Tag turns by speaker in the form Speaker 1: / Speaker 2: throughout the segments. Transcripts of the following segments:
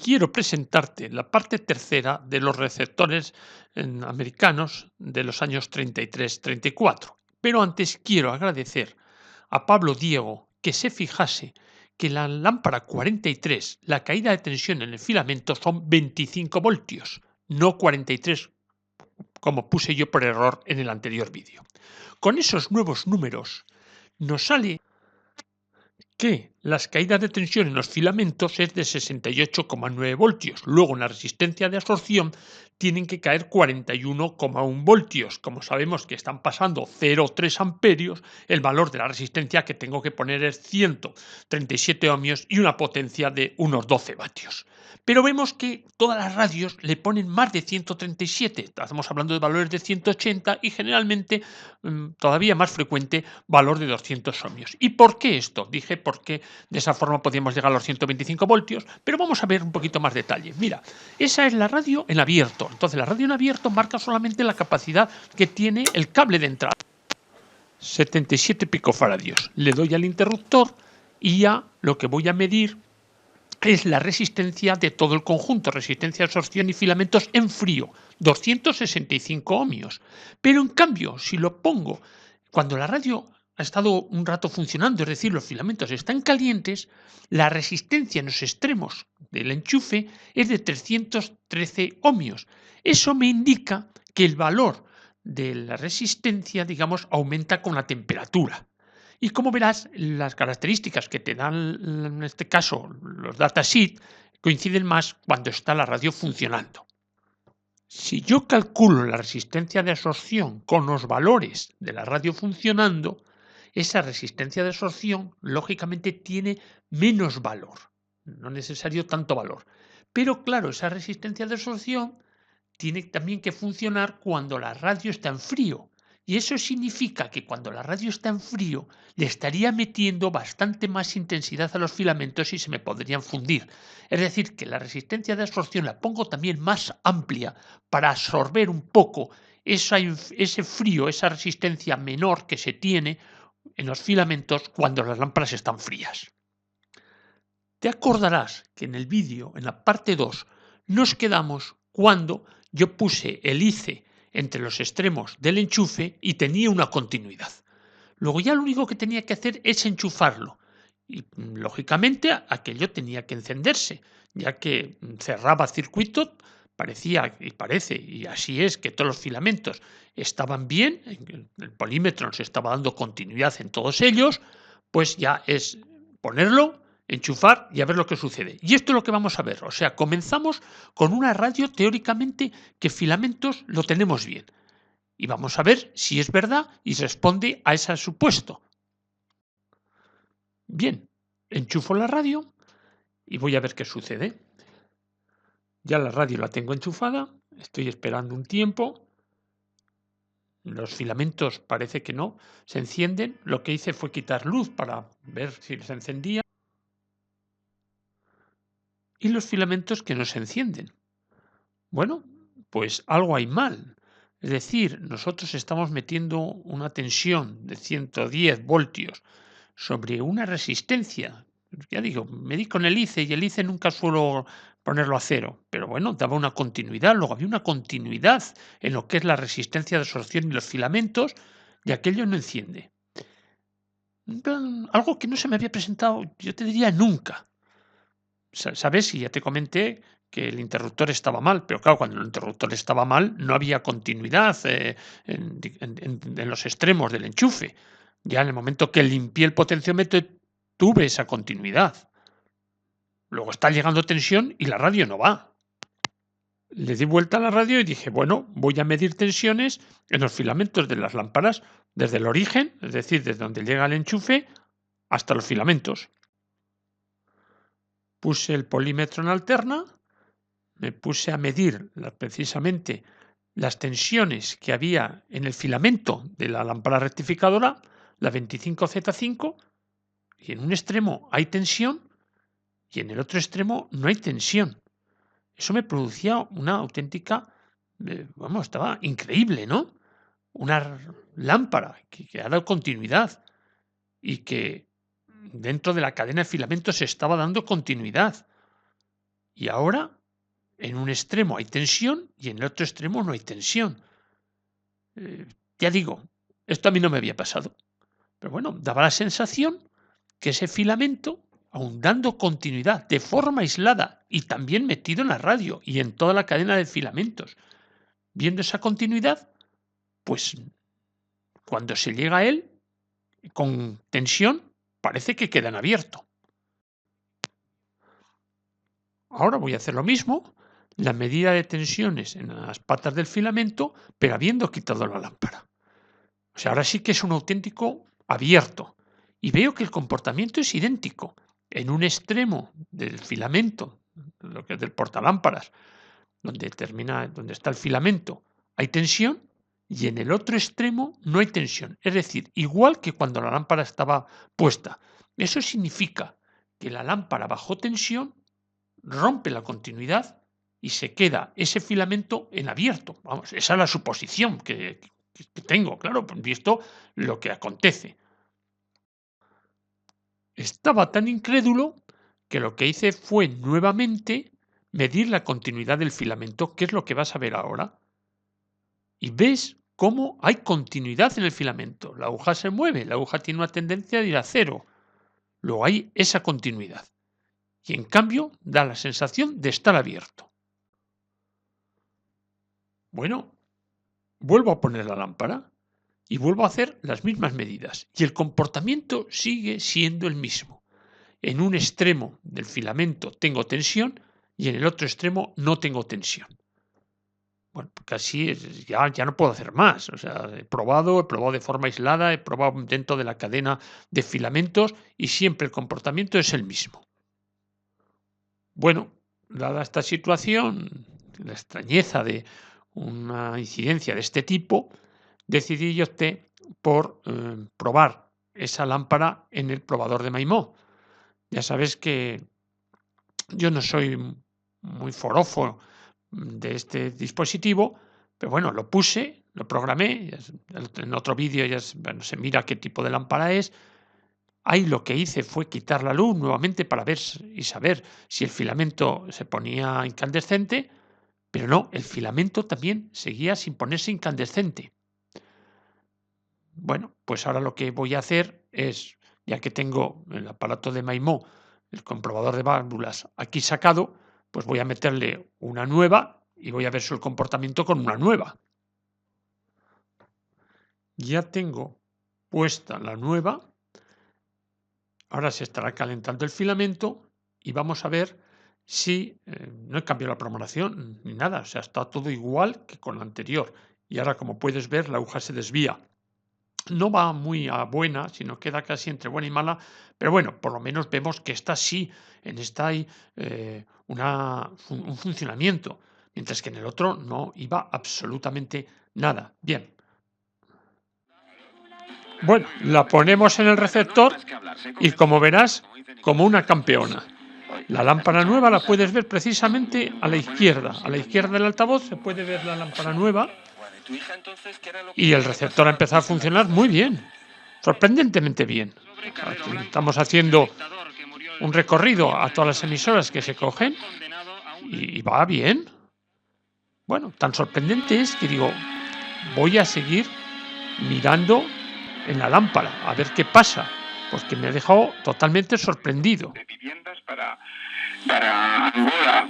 Speaker 1: Quiero presentarte la parte tercera de los receptores americanos de los años 33-34. Pero antes quiero agradecer a Pablo Diego que se fijase que la lámpara 43, la caída de tensión en el filamento son 25 voltios, no 43 como puse yo por error en el anterior vídeo. Con esos nuevos números nos sale que las caídas de tensión en los filamentos es de 68,9 voltios. Luego en la resistencia de absorción tienen que caer 41,1 voltios. Como sabemos que están pasando 0,3 amperios, el valor de la resistencia que tengo que poner es 137 ohmios y una potencia de unos 12 vatios. Pero vemos que todas las radios le ponen más de 137. Estamos hablando de valores de 180 y generalmente, todavía más frecuente, valor de 200 ohmios. ¿Y por qué esto? Dije porque de esa forma podíamos llegar a los 125 voltios, pero vamos a ver un poquito más detalle. Mira, esa es la radio en abierto. Entonces la radio en abierto marca solamente la capacidad que tiene el cable de entrada. 77 picofaradios. Le doy al interruptor y ya lo que voy a medir es la resistencia de todo el conjunto, resistencia de absorción y filamentos en frío, 265 ohmios. Pero en cambio, si lo pongo cuando la radio ha estado un rato funcionando, es decir, los filamentos están calientes, la resistencia en los extremos del enchufe es de 313 ohmios. Eso me indica que el valor de la resistencia, digamos, aumenta con la temperatura. Y como verás, las características que te dan, en este caso, los datasheet, coinciden más cuando está la radio funcionando. Si yo calculo la resistencia de absorción con los valores de la radio funcionando, esa resistencia de absorción lógicamente tiene menos valor, no necesario tanto valor. Pero claro, esa resistencia de absorción tiene también que funcionar cuando la radio está en frío. Y eso significa que cuando la radio está en frío le estaría metiendo bastante más intensidad a los filamentos y se me podrían fundir. Es decir, que la resistencia de absorción la pongo también más amplia para absorber un poco ese frío, esa resistencia menor que se tiene en los filamentos cuando las lámparas están frías. Te acordarás que en el vídeo, en la parte 2, nos quedamos cuando yo puse el ICE entre los extremos del enchufe y tenía una continuidad. Luego ya lo único que tenía que hacer es enchufarlo. Y lógicamente aquello tenía que encenderse, ya que cerraba circuito, parecía y parece, y así es, que todos los filamentos estaban bien, el polímetro nos estaba dando continuidad en todos ellos, pues ya es ponerlo, enchufar y a ver lo que sucede. Y esto es lo que vamos a ver. O sea, comenzamos con una radio teóricamente que filamentos lo tenemos bien. Y vamos a ver si es verdad y responde a ese supuesto. Bien, enchufo la radio y voy a ver qué sucede. Ya la radio la tengo enchufada, estoy esperando un tiempo. Los filamentos parece que no se encienden. Lo que hice fue quitar luz para ver si se encendía. Y los filamentos que no se encienden. Bueno, pues algo hay mal. Es decir, nosotros estamos metiendo una tensión de 110 voltios sobre una resistencia. Ya digo, medí con el ICE y el ICE nunca suelo ponerlo a cero, pero bueno, daba una continuidad, luego había una continuidad en lo que es la resistencia de absorción y los filamentos y aquello no enciende. Algo que no se me había presentado, yo te diría nunca. ¿Sabes? Y ya te comenté que el interruptor estaba mal, pero claro, cuando el interruptor estaba mal no había continuidad en los extremos del enchufe. Ya en el momento que limpié el potenciómetro tuve esa continuidad. Luego está llegando tensión y la radio no va. Le di vuelta a la radio y dije, bueno, voy a medir tensiones en los filamentos de las lámparas desde el origen, es decir, desde donde llega el enchufe, hasta los filamentos. Puse el polímetro en alterna, me puse a medir precisamente las tensiones que había en el filamento de la lámpara rectificadora, la 25Z5, y en un extremo hay tensión y en el otro extremo no hay tensión. Eso me producía una auténtica, estaba increíble, ¿no? Una lámpara que ha dado continuidad y que dentro de la cadena de filamentos se estaba dando continuidad. Y ahora, en un extremo hay tensión y en el otro extremo no hay tensión. Ya digo, esto a mí no me había pasado. Pero bueno, daba la sensación que ese filamento, aun dando continuidad de forma aislada y también metido en la radio y en toda la cadena de filamentos, viendo esa continuidad, pues cuando se llega a él, con tensión, parece que queda en abierto. Ahora voy a hacer lo mismo, la medida de tensiones en las patas del filamento, pero habiendo quitado la lámpara. O sea, ahora sí que es un auténtico abierto. Y veo que el comportamiento es idéntico. En un extremo del filamento, lo que es del portalámparas, donde está el filamento, hay tensión y en el otro extremo no hay tensión. Es decir, igual que cuando la lámpara estaba puesta. Eso significa que la lámpara bajo tensión rompe la continuidad y se queda ese filamento en abierto. Vamos, esa es la suposición que tengo, claro, visto lo que acontece. Estaba tan incrédulo que lo que hice fue nuevamente medir la continuidad del filamento, que es lo que vas a ver ahora. Y ves cómo hay continuidad en el filamento. La aguja se mueve, la aguja tiene una tendencia a ir a cero. Luego hay esa continuidad. Y en cambio da la sensación de estar abierto. Bueno, vuelvo a poner la lámpara y vuelvo a hacer las mismas medidas. Y el comportamiento sigue siendo el mismo. En un extremo del filamento tengo tensión y en el otro extremo no tengo tensión. Bueno, casi ya no puedo hacer más. O sea, he probado de forma aislada, he probado dentro de la cadena de filamentos y siempre el comportamiento es el mismo. Bueno, dada esta situación, la extrañeza de una incidencia de este tipo, decidí y opté por probar esa lámpara en el probador de Maimó. Ya sabes que yo no soy muy forofo de este dispositivo, pero bueno, lo puse, lo programé, en otro vídeo ya se mira qué tipo de lámpara es. Ahí lo que hice fue quitar la luz nuevamente para ver y saber si el filamento se ponía incandescente, pero no, el filamento también seguía sin ponerse incandescente. Bueno, pues ahora lo que voy a hacer es, ya que tengo el aparato de Maimó, el comprobador de válvulas aquí sacado, pues voy a meterle una nueva y voy a ver su comportamiento con una nueva. Ya tengo puesta la nueva. Ahora se estará calentando el filamento y vamos a ver si no he cambiado la programación ni nada. O sea, está todo igual que con la anterior. Y ahora, como puedes ver, la aguja se desvía. No va muy a buena, sino queda casi entre buena y mala, pero bueno, por lo menos vemos que esta sí, en esta hay un funcionamiento, mientras que en el otro no iba absolutamente nada. Bien. Bueno, la ponemos en el receptor y como verás, como una campeona. La lámpara nueva la puedes ver precisamente a la izquierda del altavoz se puede ver la lámpara nueva y el receptor ha empezado a funcionar muy bien, sorprendentemente bien. Aquí estamos haciendo un recorrido a todas las emisoras que se cogen y va bien. Bueno, tan sorprendente es que digo, voy a seguir mirando en la lámpara a ver qué pasa, porque me ha dejado totalmente sorprendido.
Speaker 2: De viviendas para Angola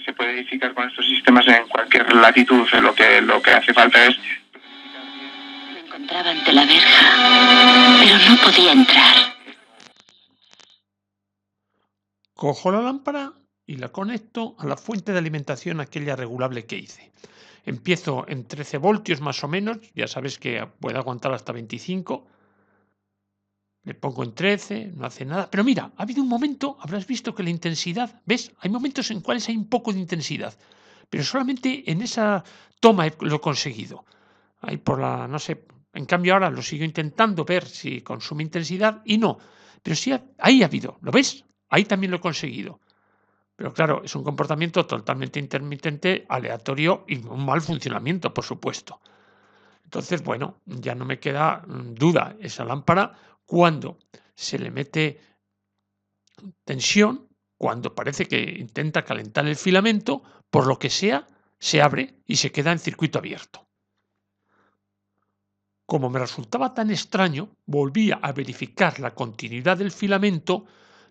Speaker 2: se puede edificar con estos sistemas en cualquier latitud. Lo que hace falta es...
Speaker 3: Me encontraba ante la verja, pero no podía entrar.
Speaker 1: Cojo la lámpara y la conecto a la fuente de alimentación aquella regulable que hice. Empiezo en 13 voltios más o menos, ya sabes que puede aguantar hasta 25. le pongo en 13, no hace nada. Pero mira, ha habido un momento, habrás visto que la intensidad, ¿ves? Hay momentos en cuales hay un poco de intensidad, pero solamente en esa toma lo he conseguido. Ahí por la, no sé, en cambio ahora lo sigo intentando ver si consume intensidad y no. Pero sí, ahí ha habido, ¿lo ves? Ahí también lo he conseguido. Pero claro, es un comportamiento totalmente intermitente, aleatorio y un mal funcionamiento, por supuesto. Entonces, bueno, ya no me queda duda. Esa lámpara, cuando se le mete tensión, cuando parece que intenta calentar el filamento, por lo que sea, se abre y se queda en circuito abierto. Como me resultaba tan extraño, volví a verificar la continuidad del filamento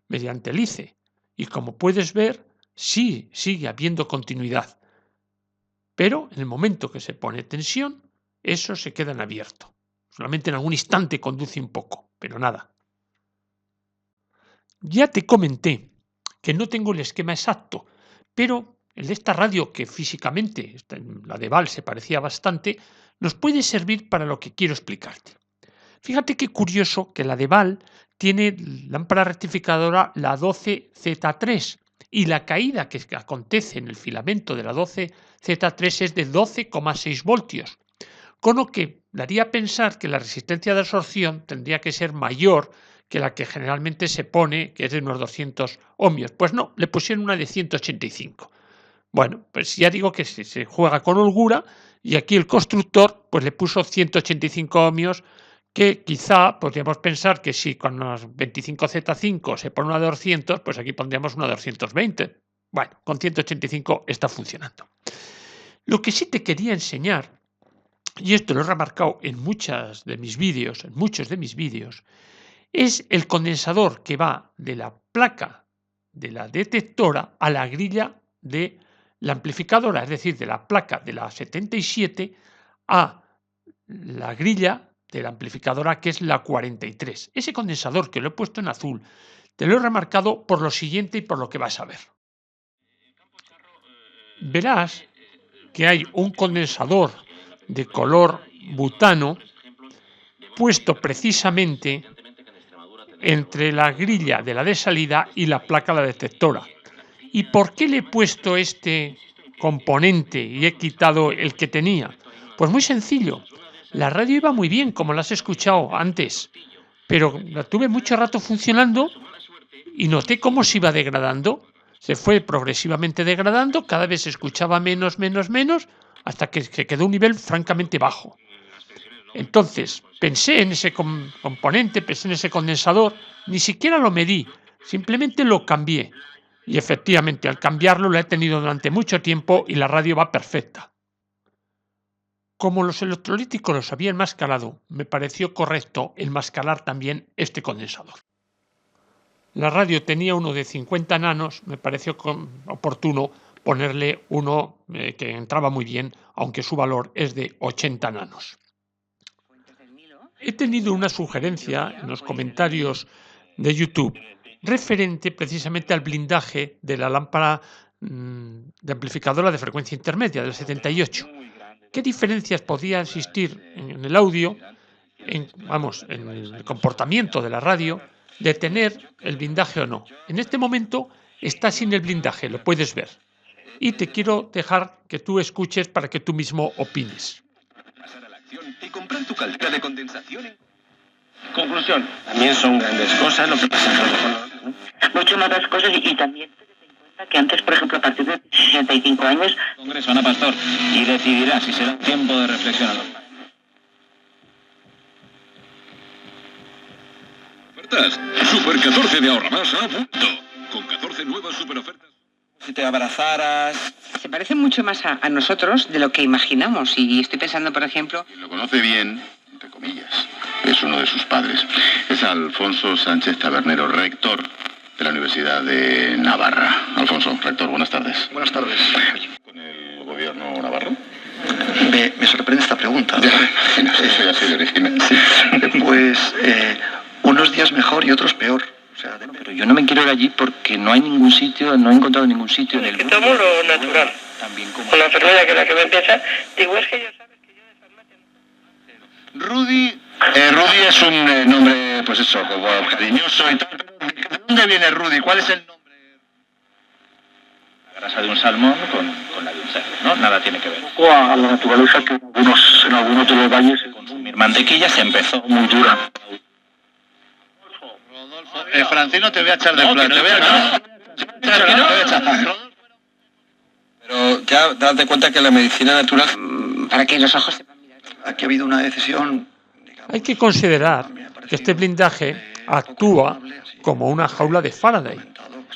Speaker 1: mediante el ICE. Y como puedes ver, sí sigue habiendo continuidad. Pero en el momento que se pone tensión, eso se queda en abierto. Solamente en algún instante conduce un poco, pero nada. Ya te comenté que no tengo el esquema exacto, pero el de esta radio, que físicamente, la de Val, se parecía bastante, nos puede servir para lo que quiero explicarte. Fíjate qué curioso que la de Val tiene lámpara rectificadora la 12Z3 y la caída que acontece en el filamento de la 12Z3 es de 12,6 voltios, con lo que daría a pensar que la resistencia de absorción tendría que ser mayor que la que generalmente se pone, que es de unos 200 ohmios. Pues no, le pusieron una de 185. Bueno, pues ya digo que se juega con holgura y aquí el constructor pues le puso 185 ohmios, que quizá podríamos pensar que si con los 25Z5 se pone una de 200, pues aquí pondríamos una de 220. Bueno, con 185 está funcionando. Lo que sí te quería enseñar, y esto lo he remarcado en muchos de mis vídeos, es el condensador que va de la placa de la detectora a la grilla de la amplificadora, es decir, de la placa de la 77 a la grilla de la amplificadora, que es la 43. Ese condensador que lo he puesto en azul, te lo he remarcado por lo siguiente y por lo que vas a ver. Verás que hay un condensador de color butano puesto precisamente entre la grilla de la de salida y la placa de la detectora. ¿Y por qué le he puesto este componente y he quitado el que tenía? Pues muy sencillo. La radio iba muy bien, como la has escuchado antes, pero la tuve mucho rato funcionando y noté cómo se iba degradando. Se fue progresivamente degradando, cada vez se escuchaba menos, hasta que se quedó un nivel francamente bajo. Entonces, pensé en ese componente, pensé en ese condensador, ni siquiera lo medí, simplemente lo cambié. Y efectivamente, al cambiarlo lo he tenido durante mucho tiempo y la radio va perfecta. Como los electrolíticos los había enmascarado, me pareció correcto enmascarar también este condensador. La radio tenía uno de 50 nanos, me pareció oportuno ponerle uno que entraba muy bien, aunque su valor es de 80 nanos. He tenido una sugerencia en los comentarios de YouTube referente precisamente al blindaje de la lámpara de amplificadora de frecuencia intermedia del 78. ¿Qué diferencias podía existir en el audio, en el comportamiento de la radio, de tener el blindaje o no? En este momento está sin el blindaje, lo puedes ver. Y te quiero dejar que tú escuches para que tú mismo opines.
Speaker 4: Y comprar tu caldera de condensación.
Speaker 5: Conclusión, también son grandes cosas lo que pasa con los colores, ¿no?
Speaker 3: Mucho más las cosas y también ten en cuenta que antes, por ejemplo, a partir de 65 años...
Speaker 4: Congreso, Ana Pastor, y decidirá si será un tiempo de reflexión a los padres.
Speaker 6: Ofertas. Super 14 de Ahorra Más a punto. Con 14 nuevas super ofertas.
Speaker 5: Si te abrazaras...
Speaker 7: Se parece mucho más a nosotros de lo que imaginamos. Y estoy pensando, por ejemplo...
Speaker 8: Lo conoce bien, entre comillas. Es uno de sus padres. Es Alfonso Sánchez Tabernero, rector de la Universidad de Navarra. Alfonso, rector, buenas tardes.
Speaker 9: Buenas tardes.
Speaker 8: ¿Con el gobierno navarro?
Speaker 9: Me sorprende esta pregunta.
Speaker 8: Eso ya se origina.
Speaker 9: Sí. Pues unos días mejor y otros peor. O sea,
Speaker 5: Pero yo no me quiero ir allí porque no hay ningún sitio, no he encontrado ningún sitio en el mundo.
Speaker 10: Que tomo lo natural.
Speaker 5: También como...
Speaker 10: Con la enfermedad que es la que me empieza, digo, es que yo sabes que yo de farmacia no...
Speaker 8: Rudy es un nombre, pues eso, como cariñoso y tal. ¿De dónde viene Rudy? ¿Cuál es el nombre?
Speaker 4: La grasa de un salmón con la de un cerdo, ¿no? Nada tiene que ver.
Speaker 5: Un poco a la naturaleza que en algunos de los valles
Speaker 4: Consumir mantequilla se empezó
Speaker 5: muy dura.
Speaker 8: Rodolfo, Francino, te voy a echar de plano. Te voy a echar.
Speaker 5: Pero ya date cuenta que la medicina natural...
Speaker 7: Para que los ojos sepan mirar.
Speaker 9: Aquí ha habido una decisión...
Speaker 1: Hay que considerar que este blindaje actúa como una jaula de Faraday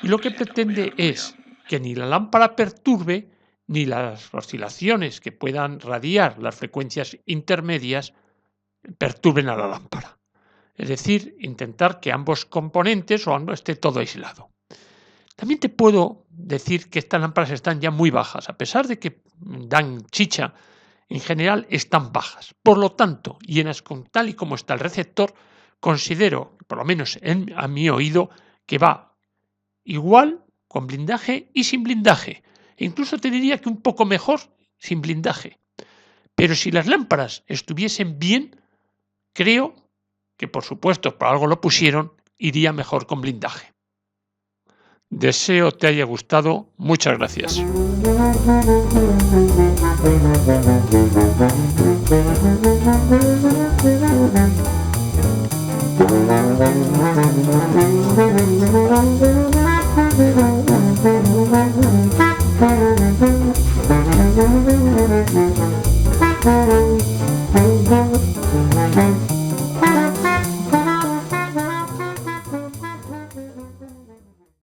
Speaker 1: y lo que pretende es que ni la lámpara perturbe ni las oscilaciones que puedan radiar las frecuencias intermedias perturben a la lámpara. Es decir, intentar que ambos componentes o ambos esté todo aislado. También te puedo decir que estas lámparas están ya muy bajas, a pesar de que dan chicha, en general están bajas. Por lo tanto, tal y como está el receptor, considero, por lo menos a mi oído, que va igual con blindaje y sin blindaje. E incluso te diría que un poco mejor sin blindaje. Pero si las lámparas estuviesen bien, creo que, por supuesto, por algo lo pusieron, iría mejor con blindaje. Deseo te haya gustado. Muchas gracias.